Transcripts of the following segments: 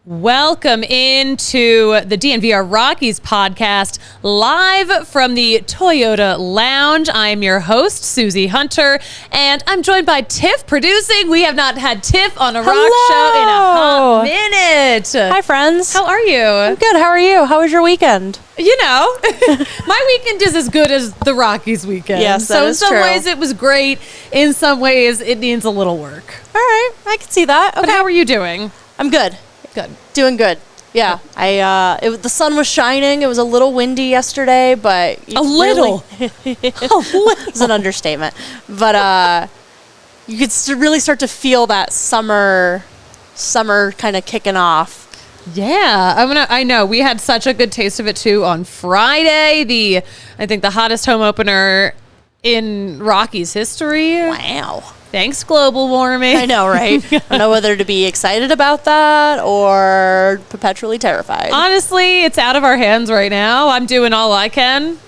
Welcome into the DNVR Rockies Podcast, live from the Toyota Lounge. I am your host, Suzie Hunter, and I'm joined by Tiff producing. We have not had Tiff on a rock show in a hot minute. Hi, friends. How are you? I'm good. How are you? How was your weekend? You know, my weekend is as good as the Rockies weekend. Yes, that is So in some true. ways it was great. In some ways it needs a little work. All right. I can see that. Okay. But how are you doing? I'm good. Good. Doing good. Yeah. The sun was shining. It was a little windy yesterday, but A little. It's an understatement. But you could really start to feel that summer kind of kicking off. Yeah, I know we had such a good taste of it too on Friday. I think the hottest home opener in Rockies history. Wow. Thanks, global warming. I know, right? I don't know whether to be excited about that or perpetually terrified. Honestly, it's out of our hands right now. I'm doing all I can.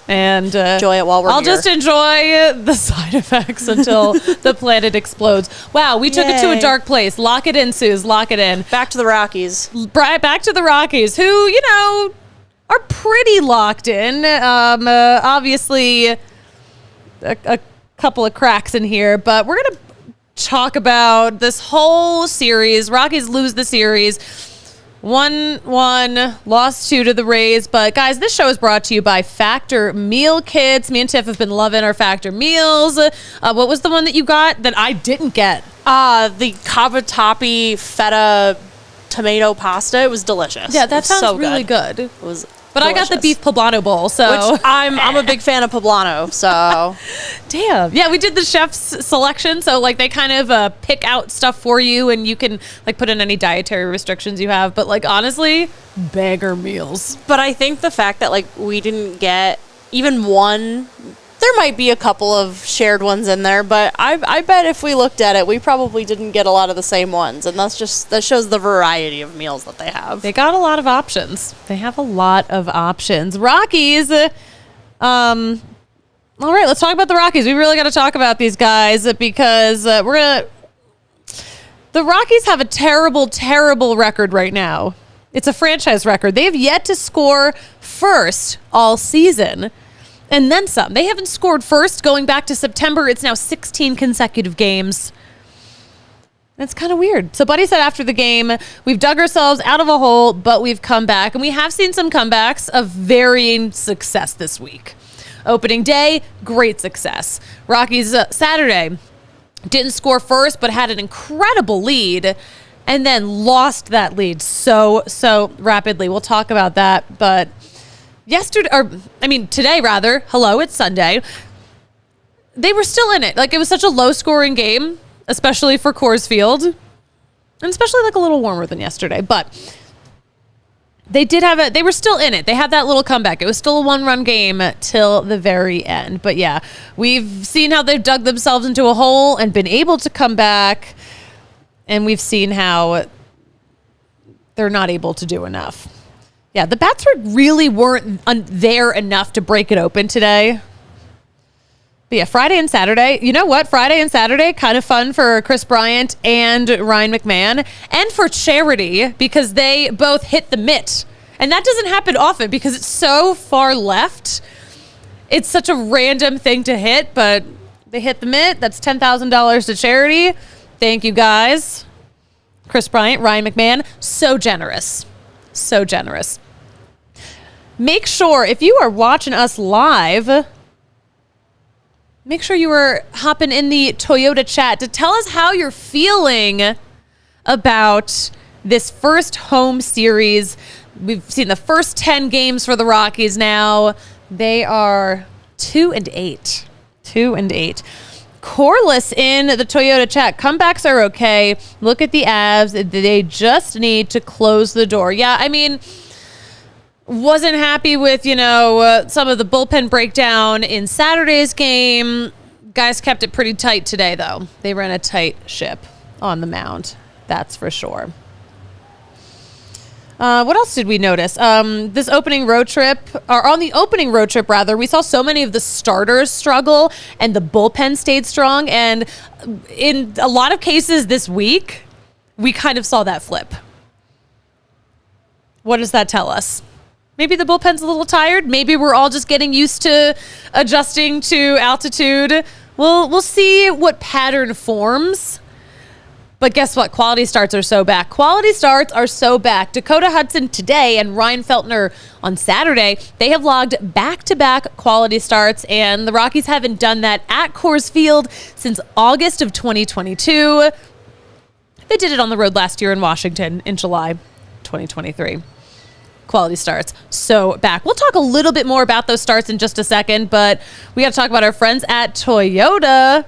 And enjoy it while we're I'll here. just enjoy the side effects until the planet explodes. Wow, we took it to a Yay. dark place. Lock it in, Suze. Lock it in. Back to the Rockies. Back to the Rockies, who, you know, are pretty locked in. Obviously, a couple of cracks in here, but we're going to talk about this whole series. Rockies lose the series. 1-1, lost 2 to the Rays. But guys, this show is brought to you by Factor Meal Kits. Me and Tiff have been loving our Factor meals. What was the one that you got that I didn't get? The cavatappi feta tomato pasta. It was delicious. Yeah, that It was sounds so really good. It was But I got the delicious. beef poblano bowl, so. Which I'm a big fan of poblano, so. Damn. Yeah, we did the chef's selection, so like they kind of pick out stuff for you, and you can like put in any dietary restrictions you have. But like honestly, banger meals. But I think the fact that like we didn't get even one, there might be a couple of shared ones in there, but I bet if we looked at it, we probably didn't get a lot of the same ones, and that shows the variety of meals that they have. They got a lot of options. They have a lot of options. Rockies. All right, let's talk about the Rockies. We really got to talk about these guys because the Rockies have a terrible, terrible record right now. It's a franchise record. They have yet to score first all season. And then some. They haven't scored first going back to September. It's now 16 consecutive games. That's kind of weird. So Buddy said after the game, we've dug ourselves out of a hole, but we've come back. And we have seen some comebacks of varying success this week. Opening day, great success. Rockies Saturday didn't score first, but had an incredible lead and then lost that lead so rapidly. We'll talk about that. But today rather, hello, it's Sunday. They were still in it. Like it was such a low scoring game, especially for Coors Field, and especially like a little warmer than yesterday, but they were still in it. They had that little comeback. It was still a 1-run game till the very end. But yeah, we've seen how they've dug themselves into a hole and been able to come back. And we've seen how they're not able to do enough. Yeah, the bats really weren't there enough to break it open today. But yeah, Friday and Saturday, you know what? Friday and Saturday, kind of fun for Kris Bryant and Ryan McMahon, and for charity because they both hit the mitt. And that doesn't happen often because it's so far left. It's such a random thing to hit, but they hit the mitt. That's $10,000 to charity. Thank you, guys. Kris Bryant, Ryan McMahon, so generous. So generous. Make sure, if you are watching us live, make sure you are hopping in the Toyota chat to tell us how you're feeling about this first home series. We've seen the first 10 games for the Rockies now. They are 2-8. 2-8. Corliss in the Toyota chat. Comebacks are okay. Look at the Avs. They just need to close the door. Yeah, I mean, wasn't happy with, some of the bullpen breakdown in Saturday's game. Guys kept it pretty tight today, though. They ran a tight ship on the mound. That's for sure. What else did we notice? This opening road trip, or on the opening road trip, rather, we saw so many of the starters struggle and the bullpen stayed strong. And in a lot of cases this week, we kind of saw that flip. What does that tell us? Maybe the bullpen's a little tired. Maybe we're all just getting used to adjusting to altitude. We'll see what pattern forms. But guess what? Quality starts are so back. Quality starts are so back. Dakota Hudson today and Ryan Feltner on Saturday, they have logged back-to-back quality starts, and the Rockies haven't done that at Coors Field since August of 2022. They did it on the road last year in Washington in July 2023. Quality starts so back. We'll talk a little bit more about those starts in just a second, but we got to talk about our friends at Toyota,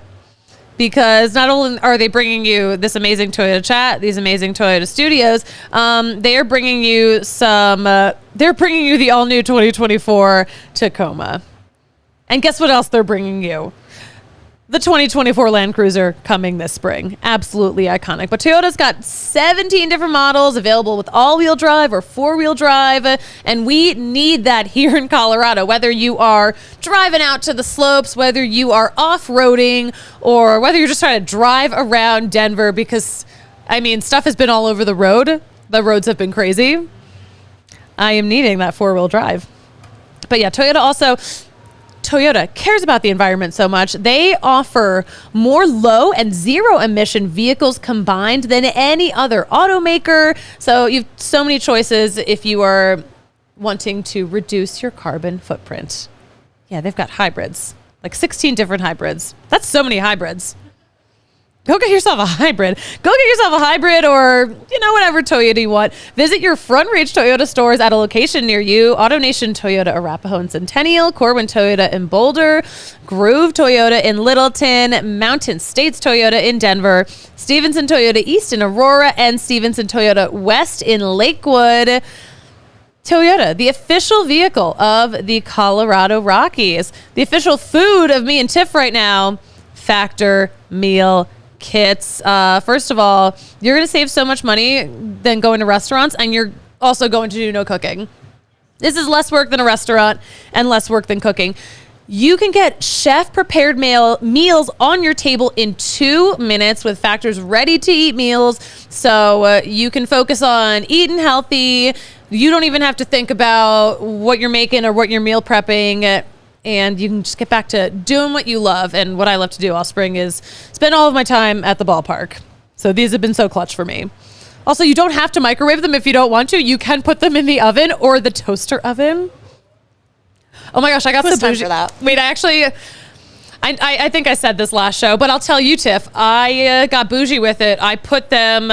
because not only are they bringing you this amazing Toyota chat, these amazing Toyota studios, they are bringing you they're bringing you the all-new 2024 Tacoma. And guess what else they're bringing you? The 2024 Land Cruiser coming this spring. Absolutely iconic. But Toyota's got 17 different models available with all-wheel drive or four-wheel drive, and we need that here in Colorado. Whether you are driving out to the slopes, whether you are off-roading, or whether you're just trying to drive around Denver, because, I mean, stuff has been all over the road. The roads have been crazy. I am needing that four-wheel drive. But yeah, Toyota cares about the environment so much. They offer more low and zero emission vehicles combined than any other automaker. So you have so many choices if you are wanting to reduce your carbon footprint. Yeah, they've got hybrids, like 16 different hybrids. That's so many hybrids. Go get yourself a hybrid. Go get yourself a hybrid, or, whatever Toyota you want. Visit your Front Reach Toyota stores at a location near you. AutoNation Toyota Arapahoe and Centennial, Corwin Toyota in Boulder, Groove Toyota in Littleton, Mountain States Toyota in Denver, Stevenson Toyota East in Aurora, and Stevenson Toyota West in Lakewood. Toyota, the official vehicle of the Colorado Rockies. The official food of me and Tiff right now, Factor Meal Kits. First of all, you're going to save so much money than going to restaurants, and you're also going to do no cooking. This is less work than a restaurant and less work than cooking. You can get chef-prepared meals on your table in 2 minutes with Factor's ready-to-eat meals, so you can focus on eating healthy. You don't even have to think about what you're making or what you're meal prepping, and you can just get back to doing what you love. And what I love to do all spring is spend all of my time at the ballpark. So these have been so clutch for me. Also, you don't have to microwave them if you don't want to. You can put them in the oven or the toaster oven. Oh my gosh, I got the bougie for that. Wait, I think I said this last show, but I'll tell you, Tiff, I got bougie with it. I put them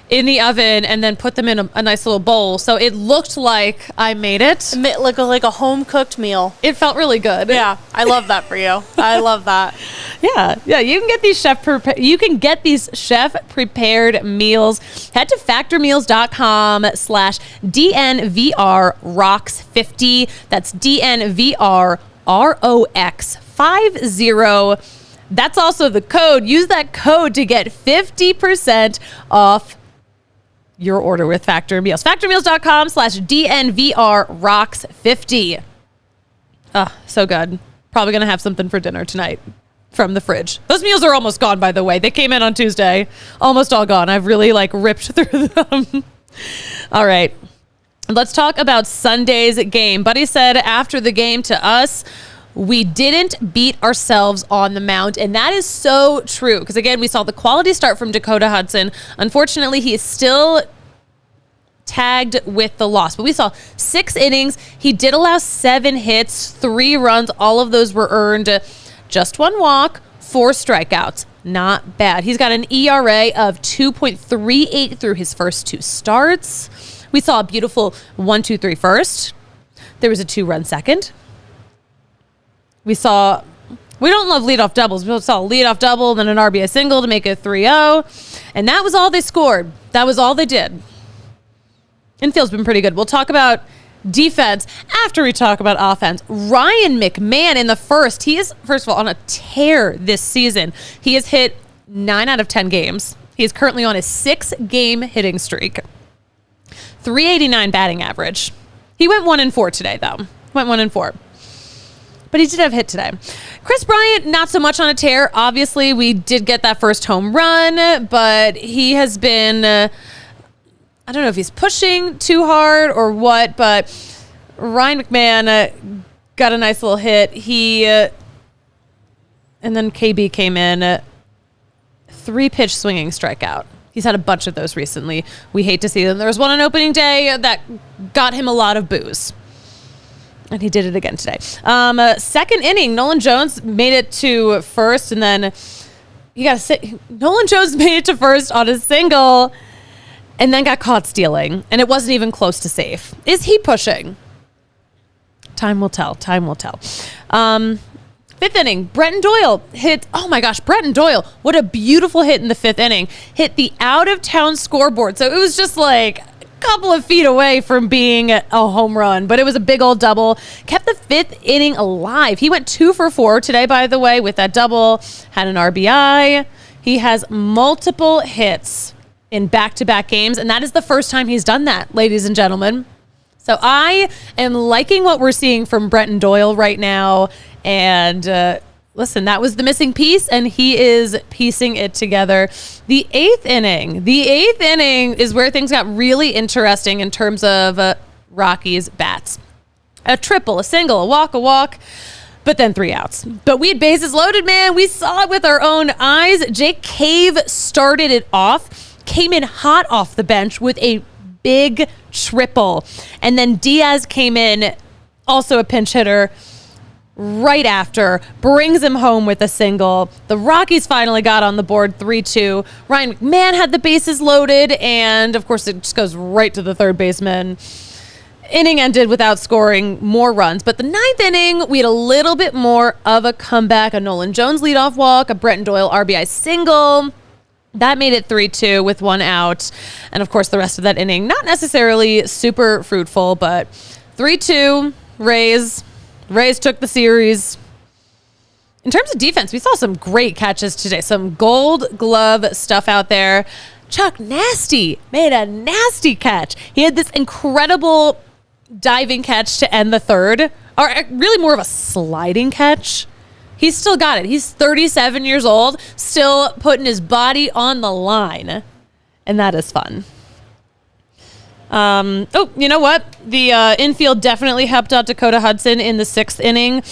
in the oven and then put them in a nice little bowl. So it looked like I made it. Like a home-cooked meal. It felt really good. Yeah, I love that for you. I love that. Yeah, you can get these chef-prepared meals. Head to factormeals.com/DNVR Rox 50. That's DNVR Rox 50. That's also the code. Use that code to get 50% off your order with Factor Meals. Factormeals.com/DNVR Rox 50. So good. Probably going to have something for dinner tonight from the fridge. Those meals are almost gone, by the way. They came in on Tuesday. Almost all gone. I've really ripped through them. All right. Let's talk about Sunday's game. Buddy said after the game to us, we didn't beat ourselves on the mound, and that is so true. Because, again, we saw the quality start from Dakota Hudson. Unfortunately, he is still tagged with the loss. But we saw 6 innings. He did allow 7 hits, 3 runs. All of those were earned. Just 1 walk, 4 strikeouts. Not bad. He's got an ERA of 2.38 through his first 2 starts. We saw a beautiful 1-2-3 first. There was a 2-run second. We don't love leadoff doubles. We saw a leadoff double, then an RBI single to make it 3-0. And that was all they scored. That was all they did. Infield's been pretty good. We'll talk about defense after we talk about offense. Ryan McMahon in the first. He is, first of all, on a tear this season. He has hit 9 out of 10 games. He is currently on a 6-game hitting streak. 389 batting average. He went 1-4 today, though. Went 1-4. But he did have a hit today. Kris Bryant, not so much on a tear. Obviously, we did get that first home run, but he has been I don't know if he's pushing too hard or what, but Ryan McMahon got a nice little hit. And then KB came in, 3-pitch swinging strikeout. He's had a bunch of those recently. We hate to see them. There was one on opening day that got him a lot of boos. And he did it again today. Second inning, Nolan Jones made it to first, and then Nolan Jones made it to first on a single, and then got caught stealing, and it wasn't even close to safe. Is he pushing? Time will tell. Time will tell. Fifth inning, Brenton Doyle hit, oh my gosh, Brenton Doyle, what a beautiful hit in the fifth inning. Hit the out-of-town scoreboard. So it was just like a couple of feet away from being a home run, but it was a big old double. Kept the fifth inning alive. He went 2 for 4 today, by the way, with that double. Had an RBI. He has multiple hits in back-to-back games, and that is the first time he's done that, ladies and gentlemen. So I am liking what we're seeing from Brenton Doyle right now. And listen, that was the missing piece, and he is piecing it together. The eighth inning is where things got really interesting in terms of Rockies bats. A triple, a single, a walk, but then 3 outs. But we had bases loaded, man. We saw it with our own eyes. Jake Cave started it off, came in hot off the bench with a big triple. And then Diaz came in, also a pinch hitter, right after, brings him home with a single. The Rockies finally got on the board 3-2. Ryan McMahon had the bases loaded, and of course it just goes right to the third baseman. Inning ended without scoring more runs, but the ninth inning, we had a little bit more of a comeback. A Nolan Jones leadoff walk, a Brenton Doyle RBI single. That made it 3-2 with 1 out. And of course, the rest of that inning, not necessarily super fruitful, but 3-2, Rays. Rays took the series. In terms of defense, we saw some great catches today. Some Gold Glove stuff out there. Chuck Nasty made a nasty catch. He had this incredible diving catch to end the third, or really more of a sliding catch. He's still got it. He's 37 years old, still putting his body on the line. And that is fun. You know what? The infield definitely helped out Dakota Hudson in the 6th inning.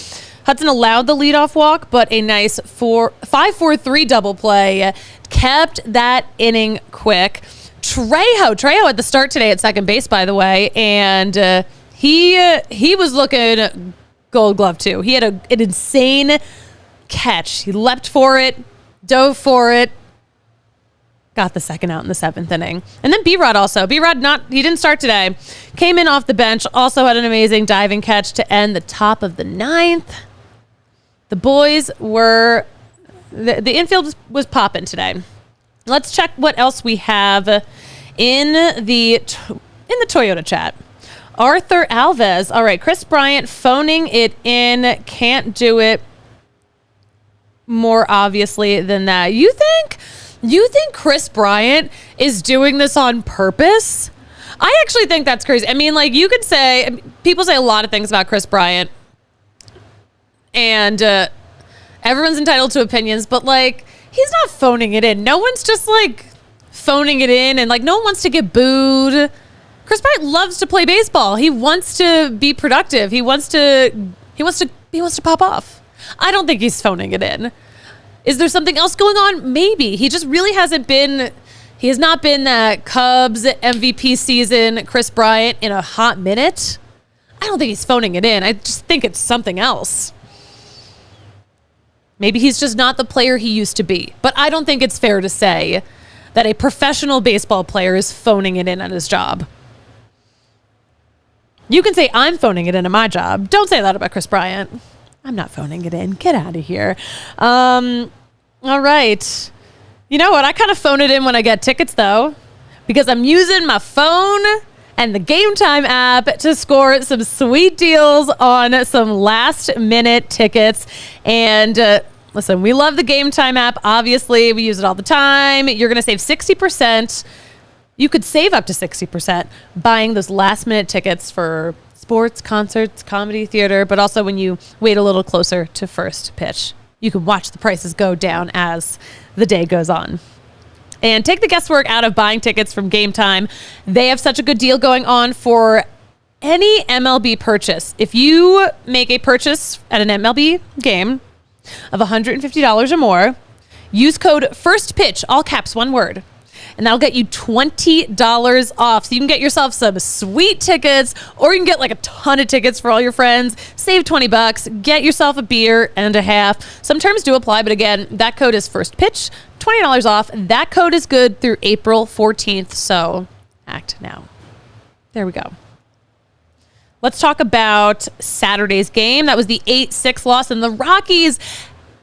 Hudson allowed the leadoff walk, but a nice 5-4-3 double play kept that inning quick. Trejo had the start today at second base, by the way, and he was looking Gold Glove too. He had an insane catch. He leapt for it, dove for it. Got the second out in the 7th inning. And then B-Rod also. B-Rod, he didn't start today. Came in off the bench. Also had an amazing diving catch to end the top of the 9th. The boys were... The infield was popping today. Let's check what else we have in the Toyota chat. Arthur Alves. All right, Kris Bryant phoning it in. Can't do it more obviously than that. You think Kris Bryant is doing this on purpose? I actually think that's crazy. I mean, like, you could say, people say a lot of things about Kris Bryant, and everyone's entitled to opinions, but, like, he's not phoning it in. No one's just, like, phoning it in, and, like, no one wants to get booed. Kris Bryant loves to play baseball. He wants to be productive. He wants to pop off. I don't think he's phoning it in. Is there something else going on? Maybe. He just really hasn't been... He has not been that Cubs MVP season Kris Bryant in a hot minute. I don't think he's phoning it in. I just think it's something else. Maybe he's just not the player he used to be. But I don't think it's fair to say that a professional baseball player is phoning it in on his job. You can say, I'm phoning it in at my job. Don't say that about Kris Bryant. I'm not phoning it in. Get out of here. All right. You know what? I kind of phone it in when I get tickets, though, because I'm using my phone and the Game Time app to score some sweet deals on some last-minute tickets. And listen, we love the Game Time app. Obviously, we use it all the time. You're going to save 60%. You could save up to 60% buying those last-minute tickets for sports, concerts, comedy, theater, but also when you wait a little closer to first pitch. You can watch the prices go down as the day goes on. and take the guesswork out of buying tickets from Game Time. They have such a good deal going on for any MLB purchase. If you make a purchase at an MLB game of $150 or more, use code FIRSTPITCH, all caps, one word, and that'll get you $20 off. So you can get yourself some sweet tickets, or you can get like a ton of tickets for all your friends. Save $20, get yourself a beer and a half. Some terms do apply, but again, that code is FIRSTPITCH, $20 off. That code is good through April 14th, so act now. There we go. Let's talk about Saturday's game. That was the 8-6 loss, and the Rockies,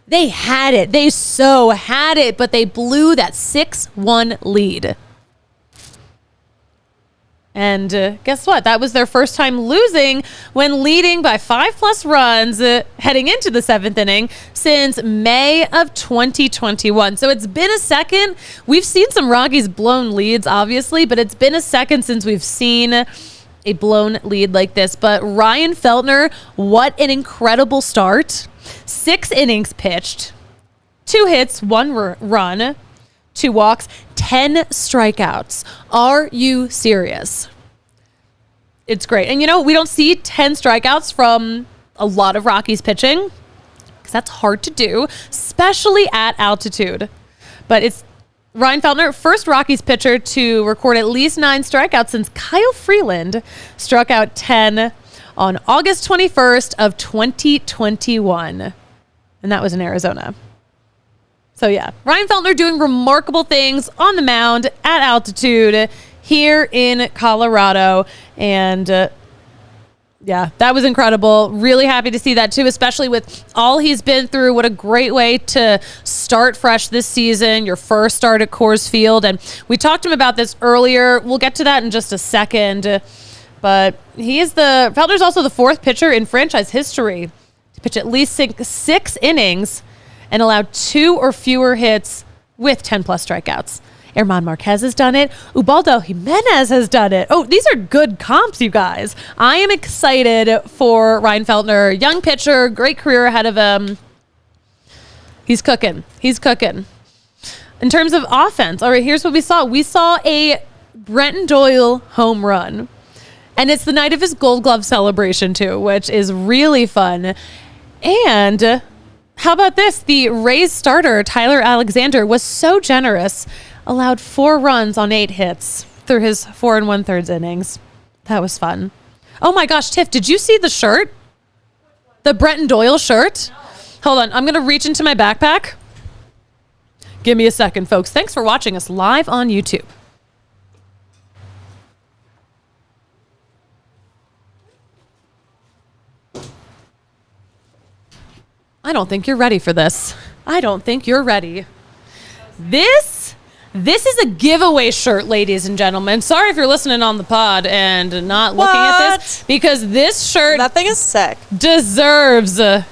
they had it. They so had it, but they blew that 6-1 lead. And guess what? That was their first time losing when leading by 5+ runs heading into the 7th inning since May of 2021. So it's been a second. We've seen some Rockies blown leads, obviously, but it's been a second since we've seen a blown lead like this. But Ryan Feltner, what an incredible start. 6 innings pitched, 2 hits, 1 run, 2 walks, 10 strikeouts. Are you serious? It's great. And we don't see 10 strikeouts from a lot of Rockies pitching because that's hard to do, especially at altitude. But it's Ryan Feltner, first Rockies pitcher to record at least 9 strikeouts since Kyle Freeland struck out 10 on August 21st of 2021. And that was in Arizona. So yeah, Ryan Feltner doing remarkable things on the mound at altitude here in Colorado. And yeah, that was incredible. Really happy to see that too, especially with all he's been through. What a great way to start fresh this season, your first start at Coors Field. And we talked to him about this earlier. We'll get to that in just a second. But Feltner's also the 4th pitcher in franchise history to pitch at least 6 innings and allow 2 or fewer hits with 10+ strikeouts. Herman Marquez has done it. Ubaldo Jimenez has done it. Oh, these are good comps, you guys. I am excited for Ryan Feltner. Young pitcher, great career ahead of him. He's cooking. In terms of offense, all right, here's what we saw. We saw a Brenton Doyle home run. And it's the night of his Gold Glove celebration, too, which is really fun. And how about this? The Rays starter, Tyler Alexander, was so generous, allowed 4 runs on 8 hits through his 4 1/3 innings. That was fun. Oh my gosh, Tiff, did you see the shirt? The Brenton Doyle shirt? No. Hold on, I'm going to reach into my backpack. Give me a second, folks. Thanks for watching us live on YouTube. I don't think you're ready for this. I don't think you're ready. This is a giveaway shirt, ladies and gentlemen. Sorry if you're listening on the pod and not looking at this, because this shirt, that thing is sick, deserves oh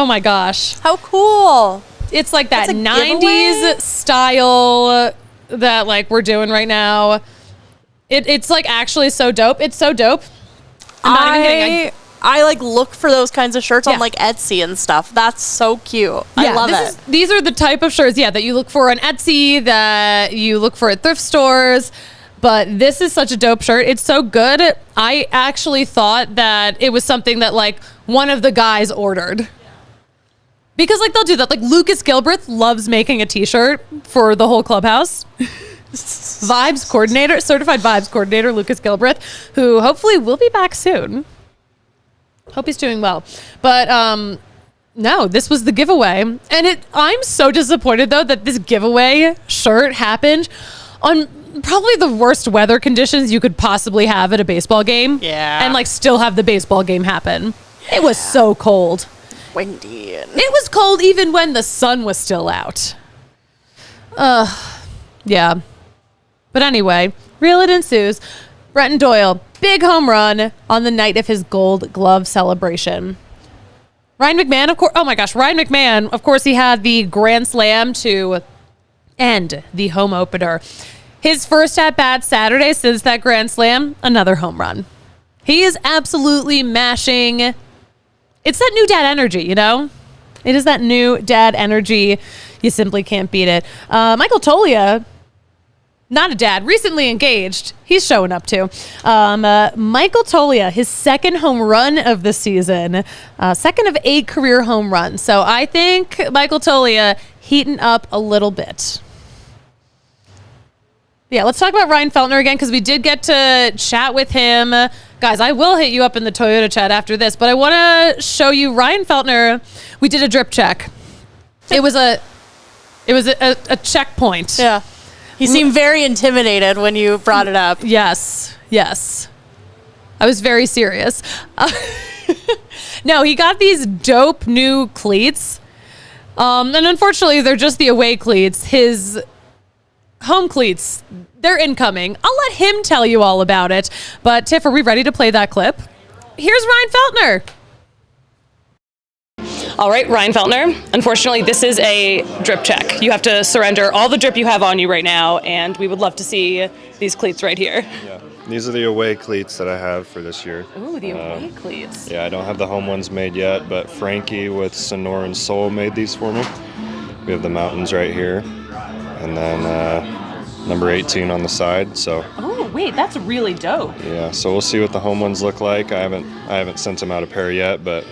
my gosh. How cool. It's like that 90s style that like we're doing right now. It's like actually so dope. It's so dope. I'm not even kidding. I like look for those kinds of shirts on like Etsy and stuff. That's so cute. Yeah, I love it. These are the type of shirts, that you look for on Etsy, that you look for at thrift stores. But this is such a dope shirt. It's so good. I actually thought that it was something that like one of the guys ordered. Because like they'll do that. Like Lucas Gilbreth loves making a t-shirt for the whole clubhouse. Vibes coordinator, certified vibes coordinator, Lucas Gilbreth, who hopefully will be back soon. Hope he's doing well. But no, this was the giveaway. And I'm so disappointed, though, that this giveaway shirt happened on probably the worst weather conditions you could possibly have at a baseball game. Yeah. And like still have the baseball game happen. Yeah. It was so cold. Windy. It was cold even when the sun was still out. Yeah. But anyway, reel it ensues. Brenton Doyle, big home run on the night of his Gold Glove celebration. Ryan McMahon, of course. Oh my gosh, Ryan McMahon. Of course, he had the grand slam to end the home opener. His first at bat Saturday since that grand slam, another home run. He is absolutely mashing. It's that new dad energy, It is that new dad energy. You simply can't beat it. Michael Toglia not a dad, recently engaged. He's showing up too. Michael Toglia, his second home run of the season, second of 8 career home runs. So I think Michael Toglia heating up a little bit. Yeah, let's talk about Ryan Feltner again, because we did get to chat with him. Guys, I will hit you up in the Toyota chat after this, but I want to show you Ryan Feltner. We did a drip check. It was a checkpoint. Yeah. He seemed very intimidated when you brought it up. Yes. I was very serious. No, he got these dope new cleats. And unfortunately, they're just the away cleats. His home cleats, they're incoming. I'll let him tell you all about it. But Tiff, are we ready to play that clip? Here's Ryan Feltner. All right, Ryan Feltner. Unfortunately, this is a drip check. You have to surrender all the drip you have on you right now, and we would love to see these cleats right here. Yeah, these are the away cleats that I have for this year. Ooh, the away cleats. Yeah, I don't have the home ones made yet, but Frankie with Sonoran Soul made these for me. We have the mountains right here, and then number 18 on the side. So. Oh, wait, that's really dope. Yeah, so we'll see what the home ones look like. I haven't sent them out a pair yet, but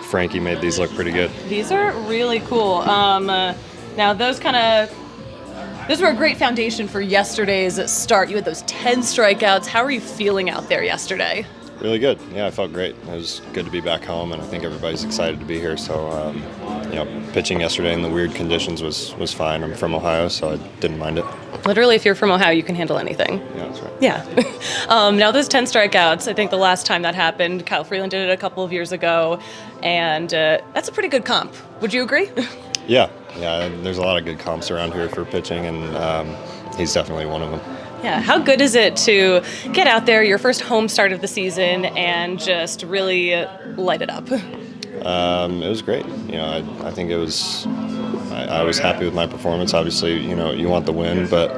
Frankie made these look pretty good. These are really cool. Now those were a great foundation for yesterday's start. You had those 10 strikeouts. How are you feeling out there yesterday? Really good. Yeah, I felt great. It was good to be back home, and I think everybody's excited to be here. So, pitching yesterday in the weird conditions was fine. I'm from Ohio, so I didn't mind it. Literally, if you're from Ohio, you can handle anything. Yeah, that's right. Yeah. Now, those 10 strikeouts, I think the last time that happened, Kyle Freeland did it a couple of years ago, and that's a pretty good comp. Would you agree? Yeah. There's a lot of good comps around here for pitching, and he's definitely one of them. Yeah. How good is it to get out there, your first home start of the season, and just really light it up? It was great. I think it was. I was happy with my performance. Obviously, you want the win, but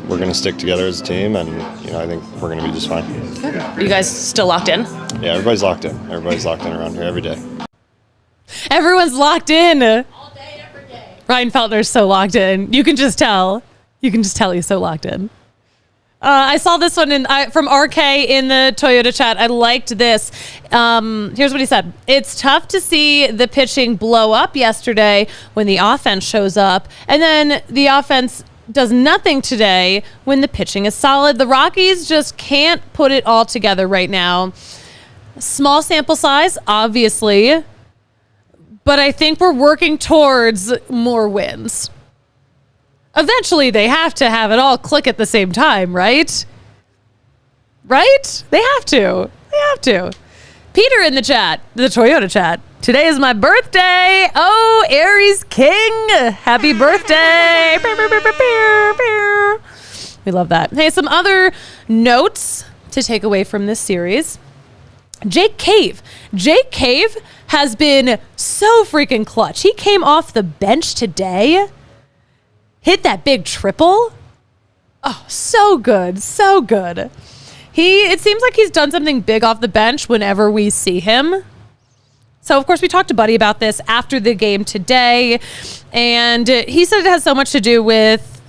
we're going to stick together as a team, and I think we're going to be just fine. Good. Are you guys still locked in? Yeah, everybody's locked in. Everybody's locked in around here every day. Everyone's locked in. All day, every day. Ryan Feltner's so locked in. You can just tell. He's so locked in. I saw this one from RK in the Toyota chat. I liked this. Here's what he said. It's tough to see the pitching blow up yesterday when the offense shows up, and then the offense does nothing today when the pitching is solid. The Rockies just can't put it all together right now. Small sample size, obviously, but I think we're working towards more wins. Eventually, they have to have it all click at the same time, right? Right? They have to. Peter in the chat, the Toyota chat. Today is my birthday. Oh, Aries King. Happy birthday. We love that. Hey, some other notes to take away from this series. Jake Cave has been so freaking clutch. He came off the bench today. Hit that big triple. Oh, so good. It seems like he's done something big off the bench whenever we see him. So, of course, we talked to Buddy about this after the game today, and he said it has so much to do with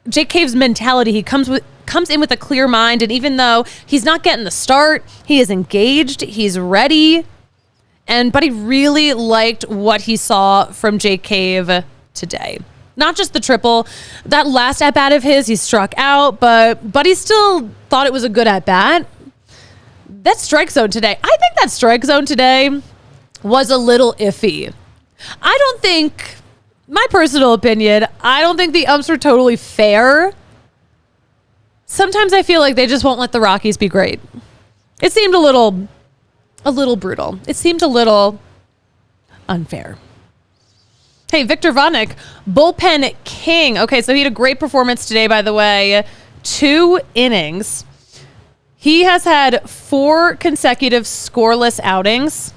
Jake Cave's mentality. He comes in with a clear mind, and even though he's not getting the start, he is engaged, he's ready, and Buddy really liked what he saw from Jake Cave today. Not just the triple. That last at-bat of his, he struck out, but Buddy still thought it was a good at-bat. That strike zone today, I think that strike zone today was a little iffy. My personal opinion, I don't think the umps were totally fair. Sometimes I feel like they just won't let the Rockies be great. It seemed a little brutal. It seemed a little unfair. Hey, Victor Vanek, bullpen king. Okay, so he had a great performance today, by the way. 2 innings. He has had 4 consecutive scoreless outings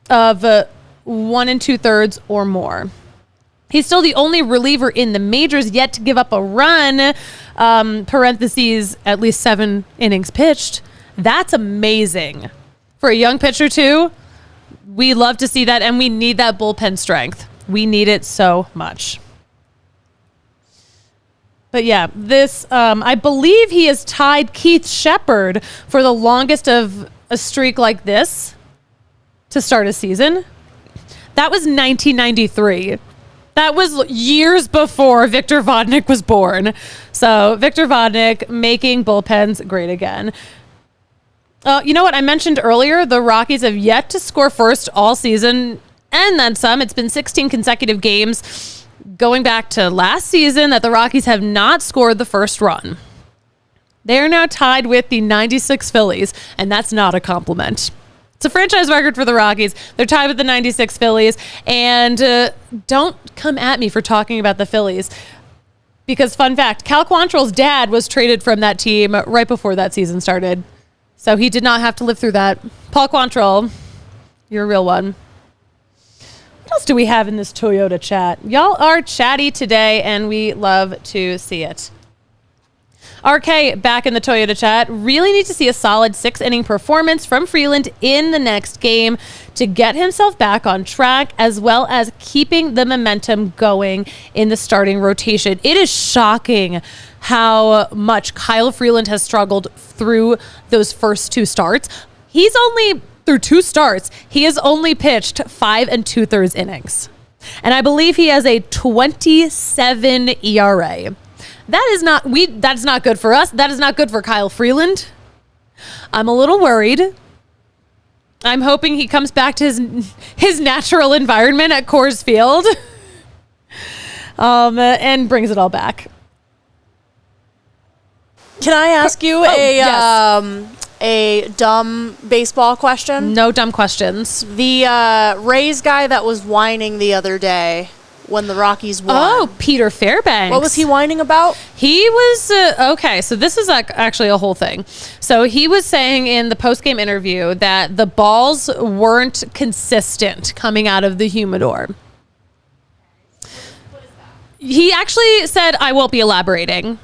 of 1 2/3 or more. He's still the only reliever in the majors yet to give up a run, parentheses, at least 7 innings pitched. That's amazing. For a young pitcher, too, we love to see that, and we need that bullpen strength. We need it so much. But yeah, this, I believe he has tied Keith Shepard for the longest of a streak like this to start a season. That was 1993. That was years before Victor Vodnik was born. So Victor Vodnik making bullpens great again. You know what? I mentioned earlier, the Rockies have yet to score first all season, and then some. It's been 16 consecutive games going back to last season that the Rockies have not scored the first run. They are now tied with the 96 Phillies, and that's not a compliment. It's a franchise record for the Rockies. They're tied with the 96 Phillies, and don't come at me for talking about the Phillies, because fun fact, Cal Quantrill's dad was traded from that team right before that season started, so he did not have to live through that. Paul Quantrill, you're a real one. What else do we have in this Toyota chat? Y'all are chatty today, and we love to see it. RK back in the Toyota chat. Really need to see a solid 6-inning performance from Freeland in the next game to get himself back on track, as well as keeping the momentum going in the starting rotation. It is shocking how much Kyle Freeland has struggled through those first 2 starts. He's only... Through 2 starts, he has only pitched 5 2/3 innings. And I believe he has a 27 ERA. That's not good for us. That is not good for Kyle Freeland. I'm a little worried. I'm hoping he comes back to his natural environment at Coors Field and brings it all back. Can I ask you a dumb baseball question? No dumb questions. The Rays guy that was whining the other day when the Rockies won. Oh, Peter Fairbanks. What was he whining about? He was, okay, so this is actually a whole thing. So he was saying in the post-game interview that the balls weren't consistent coming out of the humidor. He actually said, I won't be elaborating.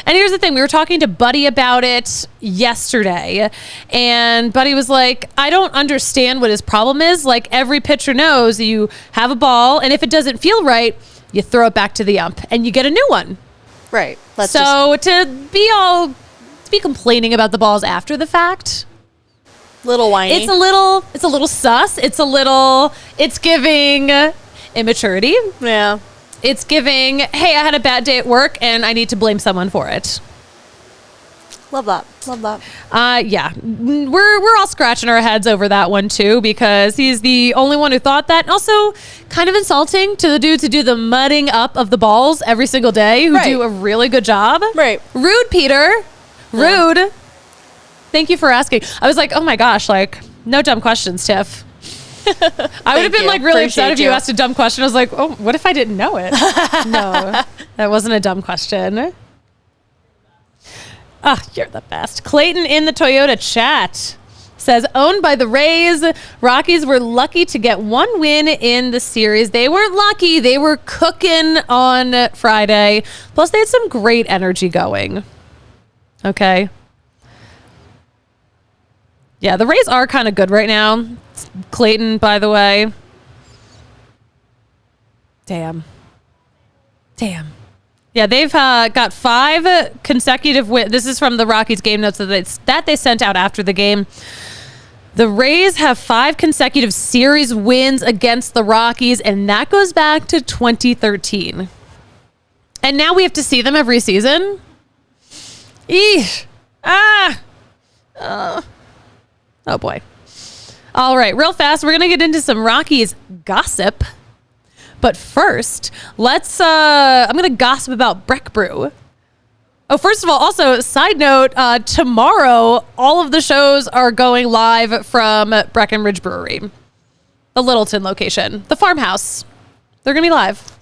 And here's the thing, we were talking to Buddy about it yesterday, and Buddy was like, I don't understand what his problem is. Like, every pitcher knows you have a ball, and if it doesn't feel right, you throw it back to the ump, and you get a new one. Right. To be complaining about the balls after the fact, little whiny. it's a little sus. It's giving immaturity. Yeah. It's giving, hey, I had a bad day at work and I need to blame someone for it. Love that. Yeah, we're all scratching our heads over that one too, because he's the only one who thought that. And also kind of insulting to the dudes who do the mudding up of the balls every single day, who do a really good job. Right. Rude, Peter. Rude. Yeah. Thank you for asking. I was like, oh my gosh, like, no dumb questions, Tiff. I would have been like really upset if you asked a dumb question. I was like, oh, what if I didn't know it? No, that wasn't a dumb question. You're the best. Clayton in the Toyota chat says, owned by the Rays, Rockies were lucky to get 1 win in the series. They weren't lucky. They were cooking on Friday. Plus, they had some great energy going. Okay. Yeah, the Rays are kind of good right now. Clayton, by the way. Damn. Yeah, they've got 5 consecutive wins. This is from the Rockies game notes that they sent out after the game. The Rays have 5 consecutive series wins against the Rockies, and that goes back to 2013. And now we have to see them every season? Eesh. Oh, boy. All right, real fast, we're going to get into some Rockies gossip. But first, I'm going to gossip about Breck Brew. Oh, first of all, also, side note, tomorrow, all of the shows are going live from Breckenridge Brewery, the Littleton location, the farmhouse. They're going to be live.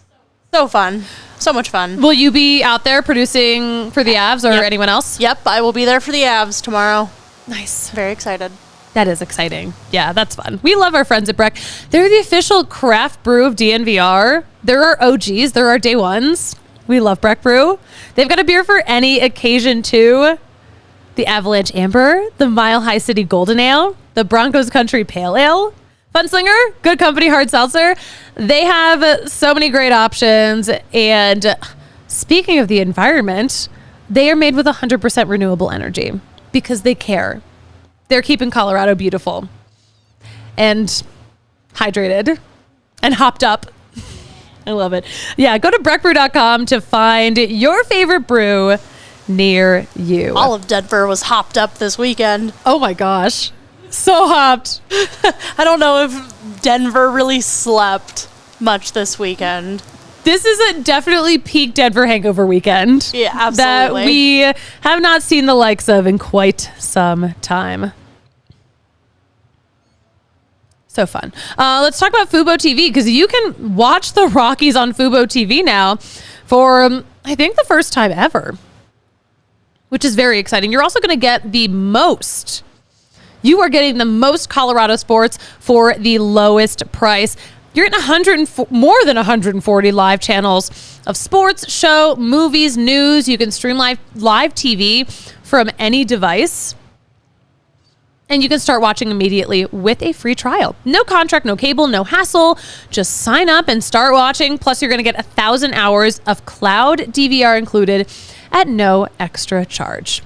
So fun. So much fun. Will you be out there producing for the Avs or anyone else? Yep, I will be there for the Avs tomorrow. Nice. Very excited. That is exciting. Yeah, that's fun. We love our friends at Breck. They're the official craft brew of DNVR. They're our OGs. They're our day ones. We love Breck Brew. They've got a beer for any occasion, too. The Avalanche Amber, the Mile High City Golden Ale, the Broncos Country Pale Ale, Funslinger, good company, hard seltzer. They have so many great options. And speaking of the environment, they are made with 100% renewable energy because they care. They're keeping Colorado beautiful and hydrated and hopped up. I love it. Yeah, go to breckbrew.com to find your favorite brew near you. All of Denver was hopped up this weekend. Oh my gosh. So hopped. I don't know if Denver really slept much this weekend. This is a definitely peak Denver hangover weekend. Yeah, absolutely. That we have not seen the likes of in quite some time. So fun. Let's talk about Fubo TV, because you can watch the Rockies on Fubo TV now for, I think, the first time ever, which is very exciting. You're also going to get you are getting the most Colorado sports for the lowest price. You're getting more than 140 live channels of sports, show, movies, news. You can stream live TV from any device. And you can start watching immediately with a free trial. No contract, no cable, no hassle. Just sign up and start watching. Plus, you're going to get 1,000 hours of cloud DVR included at no extra charge.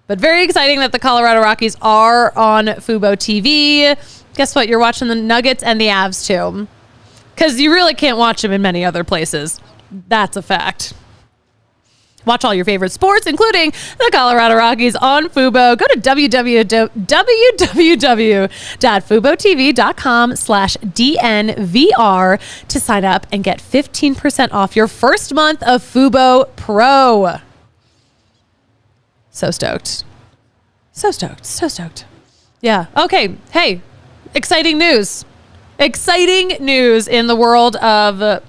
But very exciting that the Colorado Rockies are on Fubo TV. Guess what? You're watching the Nuggets and the Avs too, because you really can't watch them in many other places. That's a fact. Watch all your favorite sports, including the Colorado Rockies on Fubo. Go to www.FuboTV.com/DNVR to sign up and get 15% off your first month of Fubo Pro. So stoked. So stoked. So stoked. Yeah. Okay. Hey, exciting news. Exciting news in the world of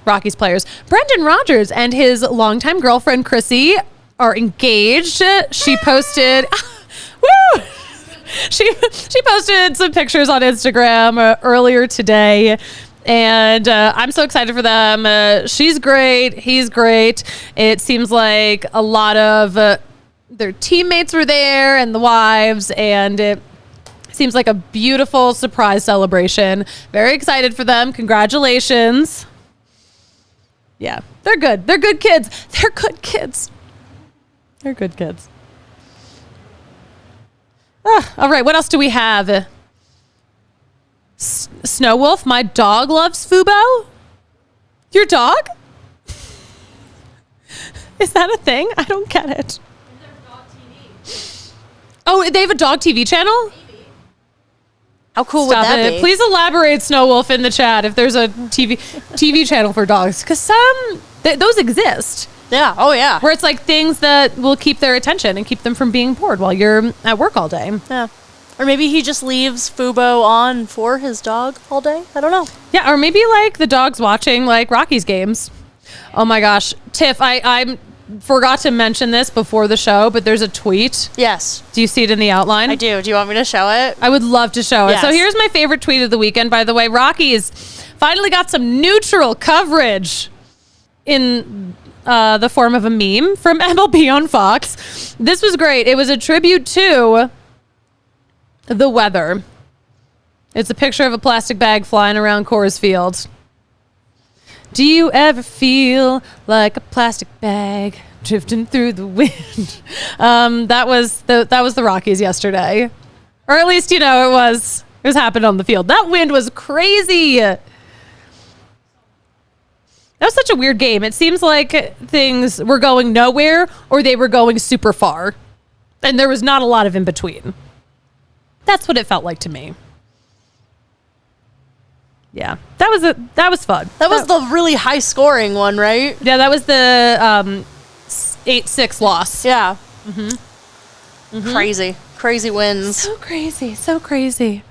Rockies players. Brendan Rodgers and his longtime girlfriend, Kris, are engaged. She posted... Woo! She posted some pictures on Instagram earlier today. And I'm so excited for them. She's great. He's great. It seems like a lot of their teammates were there and the wives, and it seems like a beautiful surprise celebration. Very excited for them. Congratulations. Yeah, they're good. They're good kids. They're good kids. They're good kids. All right, what else do we have? Snow Wolf, my dog loves Fubo. Your dog? Is that a thing? I don't get it. Oh, they have a dog TV channel? How cool would that be? Please elaborate, Snow Wolf, in the chat if there's a TV channel for dogs, because those exist. Yeah. Oh, yeah. Where it's like things that will keep their attention and keep them from being bored while you're at work all day. Yeah. Or maybe he just leaves Fubo on for his dog all day. I don't know. Yeah, or maybe like the dog's watching like Rockies games. Oh my gosh. Tiff, I forgot to mention this before the show, but there's a tweet. Yes. Do you see it in the outline? I do. Do you want me to show it? I would love to show Yes. it. So here's my favorite tweet of the weekend, by the way. Rockies finally got some neutral coverage in the form of a meme from MLB on Fox. This was great. It was a tribute to the weather. It's a picture of a plastic bag flying around Coors Field. Do you ever feel like a plastic bag drifting through the wind? That was the Rockies yesterday, or at least it was happening on the field. That wind was crazy. That was such a weird game. It seems like things were going nowhere or they were going super far, and there was not a lot of in between. That's what it felt like to me. Yeah, that was fun. That was the really high scoring one, right? Yeah, that was the 8-6 loss. Yeah. Mm-hmm. Crazy wins. So crazy.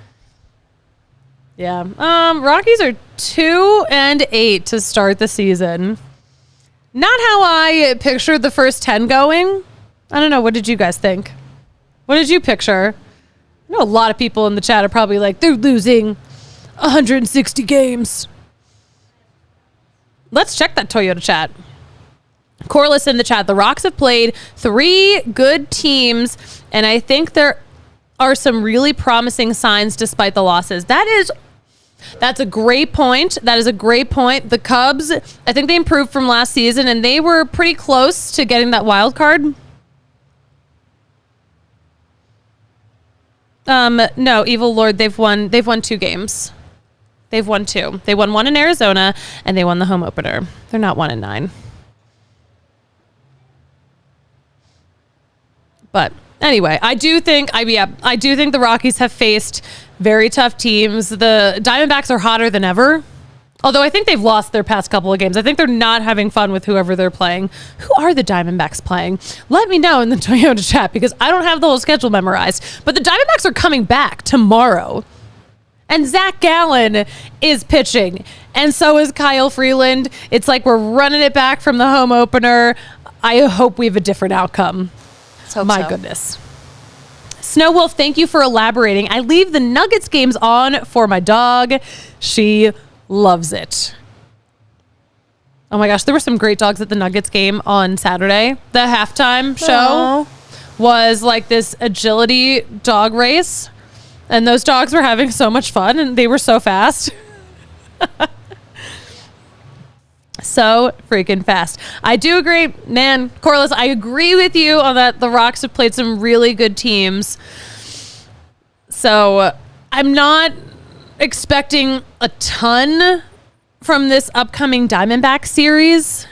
Yeah. Rockies are 2-8 to start the season. Not how I pictured the first 10 going. I don't know. What did you guys think? What did you picture? I know a lot of people in the chat are probably like, they're losing 160 games. Let's check that Toyota chat. Corliss in the chat. The Rocks have played 3 good teams, and I think they're are some really promising signs despite the losses. That's a great point. That is a great point. The Cubs, I think they improved from last season, and they were pretty close to getting that wild card. No, Evil Lord, they've won 2 games. They've won 2. They won 1 in Arizona, and they won the home opener. They're not 1-9. But anyway, I do think the Rockies have faced very tough teams. The Diamondbacks are hotter than ever. Although I think they've lost their past couple of games. I think they're not having fun with whoever they're playing. Who are the Diamondbacks playing? Let me know in the Toyota chat because I don't have the whole schedule memorized. But the Diamondbacks are coming back tomorrow. And Zach Gallen is pitching. And so is Kyle Freeland. It's like we're running it back from the home opener. I hope we have a different outcome. My goodness. Snow Wolf, thank you for elaborating. I leave the Nuggets games on for my dog. She loves it. Oh my gosh, there were some great dogs at the Nuggets game on Saturday. The halftime show was like this agility dog race. And those dogs were having so much fun and they were so fast. So freaking fast. I do agree, man, Corliss, I agree with you on that. The Rocks have played some really good teams. So I'm not expecting a ton from this upcoming Diamondback series.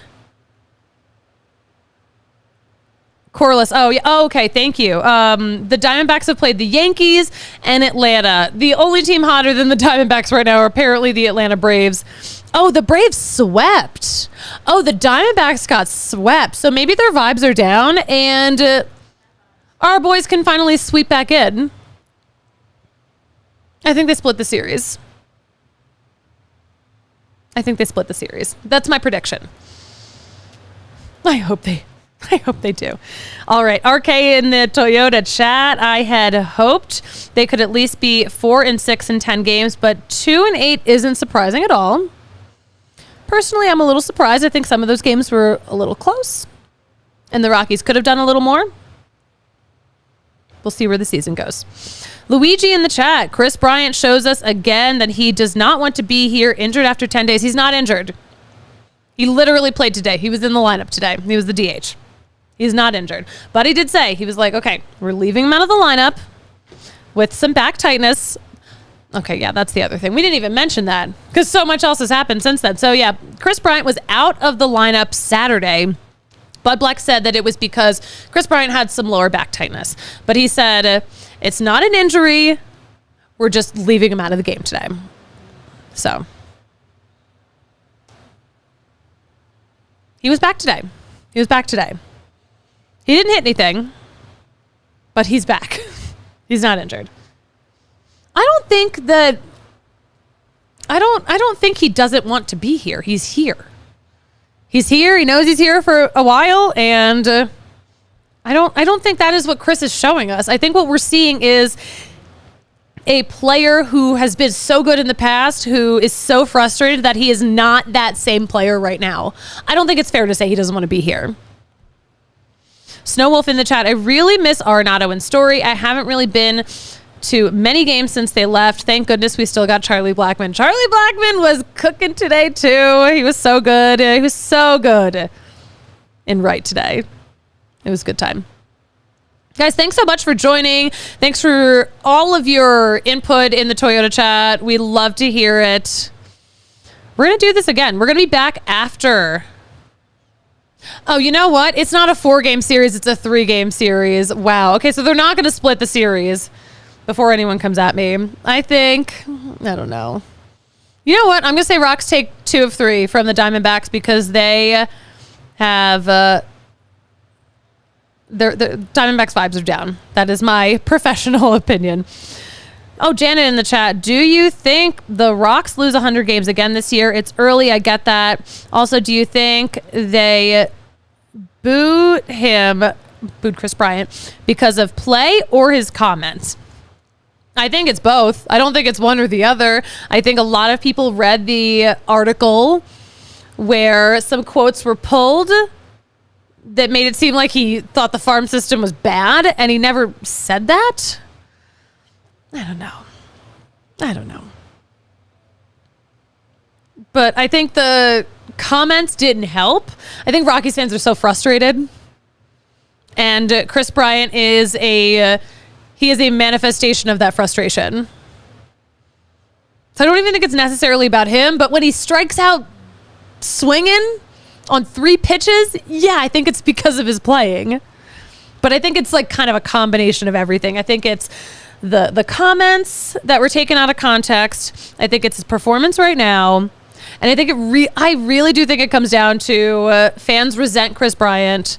Corliss, oh yeah, oh, okay, thank you. The Diamondbacks have played the Yankees and Atlanta. The only team hotter than the Diamondbacks right now are apparently the Atlanta Braves. Oh, the Braves swept. Oh, the Diamondbacks got swept. So maybe their vibes are down and our boys can finally sweep back in. I think they split the series. That's my prediction. I hope they do. All right. RK in the Toyota chat. I had hoped they could at least be 4-6 in 10 games, but 2-8 isn't surprising at all. Personally, I'm a little surprised. I think some of those games were a little close and the Rockies could have done a little more. We'll see where the season goes. Luigi in the chat. Kris Bryant shows us again that he does not want to be here injured after 10 days. He's not injured. He literally played today. He was in the lineup today. He was the DH. He's not injured. But he did say, he was like, okay, we're leaving him out of the lineup with some back tightness. Okay, yeah, that's the other thing. We didn't even mention that because so much else has happened since then. So yeah, Kris Bryant was out of the lineup Saturday. Bud Black said that it was because Kris Bryant had some lower back tightness. But he said, it's not an injury. We're just leaving him out of the game today. So he was back today. He didn't hit anything, but he's back. He's not injured. I don't think he doesn't want to be here. He's here. He knows he's here for a while, and I don't think that is what Kris is showing us. I think what we're seeing is a player who has been so good in the past, who is so frustrated that he is not that same player right now. I don't think it's fair to say he doesn't want to be here. Snow Wolf in the chat. I really miss Arenado and Story. I haven't really been to many games since they left. Thank goodness we still got Charlie Blackmon. Charlie Blackmon was cooking today too. He was so good. He was so good in right today. It was a good time. Guys, thanks so much for joining. Thanks for all of your input in the Toyota chat. We love to hear it. We're going to do this again. We're going to be back after. Oh, you know what? It's not a 4-game series. It's a 3-game series. Wow. Okay, so they're not going to split the series before anyone comes at me. I don't know. You know what? I'm going to say Rocks take 2 of 3 from the Diamondbacks because they have the Diamondbacks vibes are down. That is my professional opinion. Oh, Janet in the chat. Do you think the Rocks lose 100 games again this year? It's early. I get that. Also, do you think they booed Kris Bryant because of play or his comments? I think it's both. I don't think it's one or the other. I think a lot of people read the article where some quotes were pulled that made it seem like he thought the farm system was bad, and he never said that. I don't know. But I think the comments didn't help. I think Rockies fans are so frustrated. And Kris Bryant is a manifestation of that frustration. So I don't even think it's necessarily about him, but when he strikes out swinging on 3 pitches, yeah, I think it's because of his playing. But I think it's like kind of a combination of everything. I think it's the comments that were taken out of context. I think it's his performance right now. And I think I really do think it comes down to fans resent Kris Bryant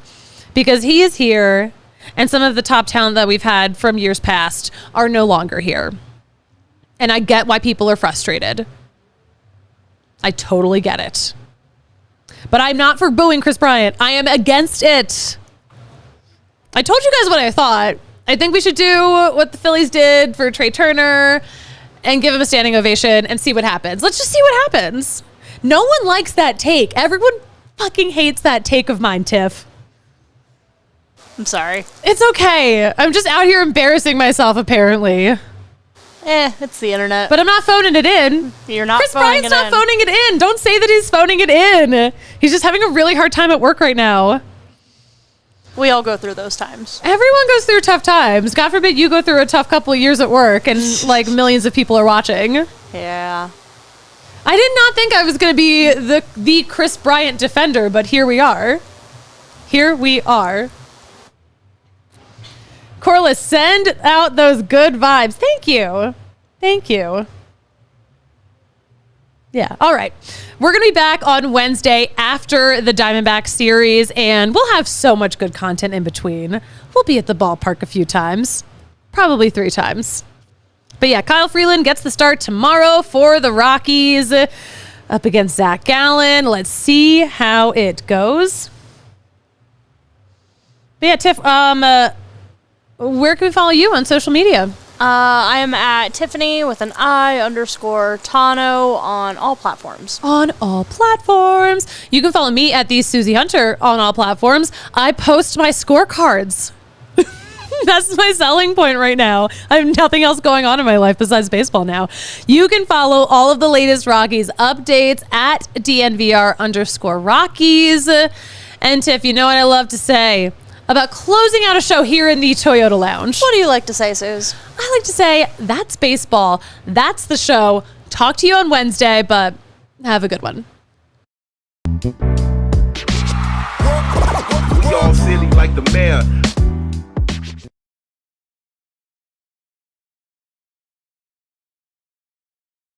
because he is here and some of the top talent that we've had from years past are no longer here. And I get why people are frustrated. I totally get it. But I'm not for booing Kris Bryant. I am against it. I told you guys what I thought. I think we should do what the Phillies did for Trey Turner and give him a standing ovation and see what happens. Let's just see what happens. No one likes that take. Everyone fucking hates that take of mine, Tiff. I'm sorry. It's okay. I'm just out here embarrassing myself, apparently. It's the internet. But I'm not phoning it in. You're not Kris phoning it in. Bryant's not phoning it in. Don't say that he's phoning it in. He's just having a really hard time at work right now. We all go through those times. Everyone goes through tough times. God forbid you go through a tough couple of years at work and like millions of people are watching. Yeah. I did not think I was going to be the Kris Bryant defender, but here we are. Here we are. Corliss, send out those good vibes. Thank you. Thank you. Yeah. All right. We're going to be back on Wednesday after the Diamondback series, and we'll have so much good content in between. We'll be at the ballpark a few times, probably 3 times. But yeah, Kyle Freeland gets the start tomorrow for the Rockies up against Zach Gallen. Let's see how it goes. But yeah, Tiff, where can we follow you on social media? I am at Tiffany with an I_Tano on all platforms. On all platforms. You can follow me at the Suzie Hunter on all platforms. I post my scorecards. That's my selling point right now. I have nothing else going on in my life besides baseball now. You can follow all of the latest Rockies updates at DNVR_Rockies. And Tiff, you know what I love to say about closing out a show here in the Toyota Lounge. What do you like to say, Suze? I like to say, that's baseball. That's the show. Talk to you on Wednesday, but have a good one. We all silly like the mayor.